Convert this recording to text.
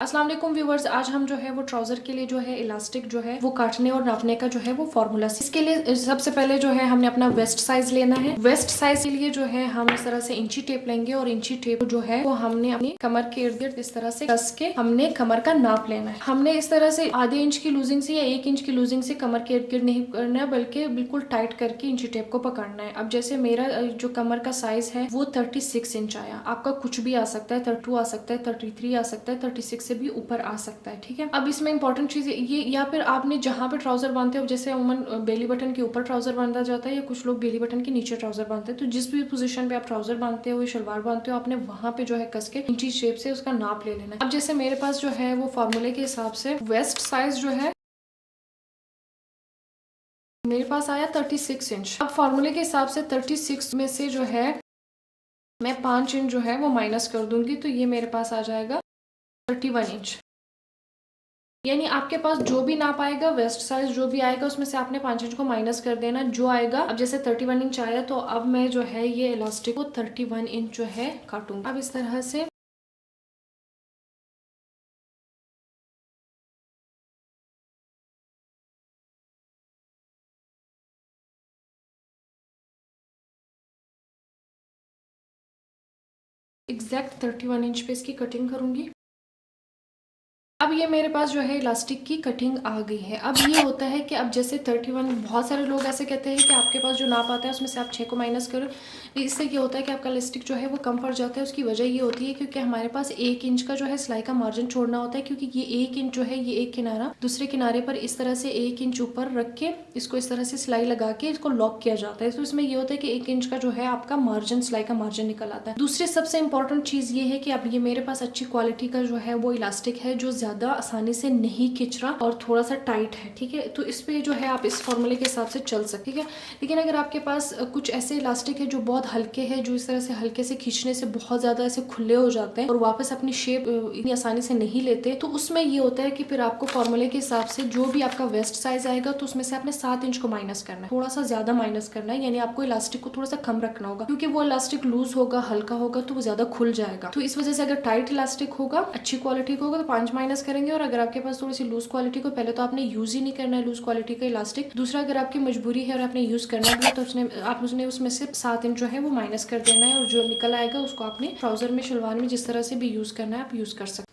अस्सलाम वालेकुम व्यूवर्स, आज हम जो है वो ट्राउजर के लिए जो है इलास्टिक जो है वो काटने और नापने का जो है वो फॉर्मूला। इसके लिए सबसे पहले जो है हमने अपना वेस्ट साइज लेना है। वेस्ट साइज के लिए जो है हम इस तरह से इंची टेप लेंगे और इंची टेप जो है वो हमने अपनी कमर के इर्द गिर्द इस तरह से कस के हमने कमर का नाप लेना है। हमने इस तरह से आधे इंच की लूजिंग से या 1 इंच की लूजिंग से कमर के इर्द गिर्द नहीं करना है, बल्कि बिल्कुल टाइट करके इंची टेप को पकड़ना है। अब जैसे मेरा जो कमर का साइज है वो 36 इंच आया, आपका कुछ भी आ सकता है, 32 आ सकता है, 33 आ सकता है, 36 से भी ऊपर आ सकता है। ठीक है, अब इसमें इंपॉर्टेंट चीज ये, या फिर आपने जहां पे ट्राउजर बांधते हो, जैसे अमूमन बेली बटन के ऊपर ट्राउजर बांधा जाता है या कुछ लोग बेली बटन के नीचे ट्राउजर बांधते हैं, तो जिस भी पोजीशन पे आप ट्राउजर बांधते हो या शलवार बांधते हो, आपने वहां पे जो है कस के इंची शेप से उसका नाप ले लेना है। अब जैसे मेरे पास जो है वो फॉर्मूले के हिसाब से वेस्ट साइज जो है मेरे पास आया 36 इंच। अब फॉर्मूले के हिसाब से 36 में से जो है मैं 5 इंच जो है वो माइनस कर दूंगी, तो ये मेरे पास आ जाएगा 31 इंच। यानी आपके पास जो भी नाप आएगा, वेस्ट साइज जो भी आएगा, उसमें से आपने 5 इंच को माइनस कर देना जो आएगा। अब जैसे 31 इंच आया, तो अब मैं जो है ये इलास्टिक को 31 इंच जो है काटूंगी। अब इस तरह से एग्जैक्ट 31 इंच पे इसकी कटिंग करूंगी। अब ये मेरे पास जो है इलास्टिक की कटिंग आ गई है। अब ये होता है कि अब जैसे 31, बहुत सारे लोग ऐसे कहते हैं कि आपके पास जो नाप आता है उसमें से आप 6 को माइनस करो, इससे क्या होता है कि आपका इलास्टिक जो है वो कम पड़ जाता है। उसकी वजह ये होती है क्योंकि हमारे पास 1 इंच का जो है सिलाई का मार्जिन छोड़ना होता है, क्योंकि ये 1 इंच जो है ये एक किनारा दूसरे किनारे पर इस तरह से 1 इंच ऊपर रख के इसको इस तरह से सिलाई लगा के इसको लॉक किया जाता है। तो इसमें ये होता है कि 1 इंच का जो है आपका मार्जिन, सिलाई का मार्जिन निकल आता है। दूसरी सबसे इंपॉर्टेंट चीज ये है कि अब ये मेरे पास अच्छी क्वालिटी का जो है वो इलास्टिक है, जो ज्यादा आसानी से नहीं खिंच रहा और थोड़ा सा टाइट है। ठीक है, तो इस पे जो है आप इस फॉर्मूले के हिसाब से चल सकते हैं। लेकिन अगर आपके पास कुछ ऐसे इलास्टिक है जो बहुत हल्के हैं, जो इस तरह से हल्के से खींचने से बहुत ज्यादा ऐसे खुले हो जाते हैं और वापस अपनी शेप इतनी आसानी से नहीं लेते, तो उसमें ये होता है कि फिर आपको फॉर्मूले के हिसाब से जो भी आपका वेस्ट साइज आएगा, तो उसमें से आपने 7 इंच को माइनस करना है, थोड़ा सा ज्यादा माइनस करना है। यानी आपको इलास्टिक को थोड़ा सा कम रखना होगा, क्योंकि वो इलास्टिक लूज होगा, हल्का होगा, तो वो ज्यादा खुल जाएगा। तो इस वजह से अगर टाइट इलास्टिक होगा, अच्छी क्वालिटी का होगा, तो 5 माइनस करेंगे। और अगर आपके पास थोड़ी सी लूज क्वालिटी को, पहले तो आपने यूज ही नहीं करना है लूज क्वालिटी का इलास्टिक। दूसरा, अगर आपकी मजबूरी है और आपने यूज करना है तो उसने उसमें से 7 इंच जो है वो माइनस कर देना है, और जो निकल आएगा उसको आपने ट्राउजर में, शलवार में, जिस तरह से भी यूज करना है आप यूज कर सकते हैं।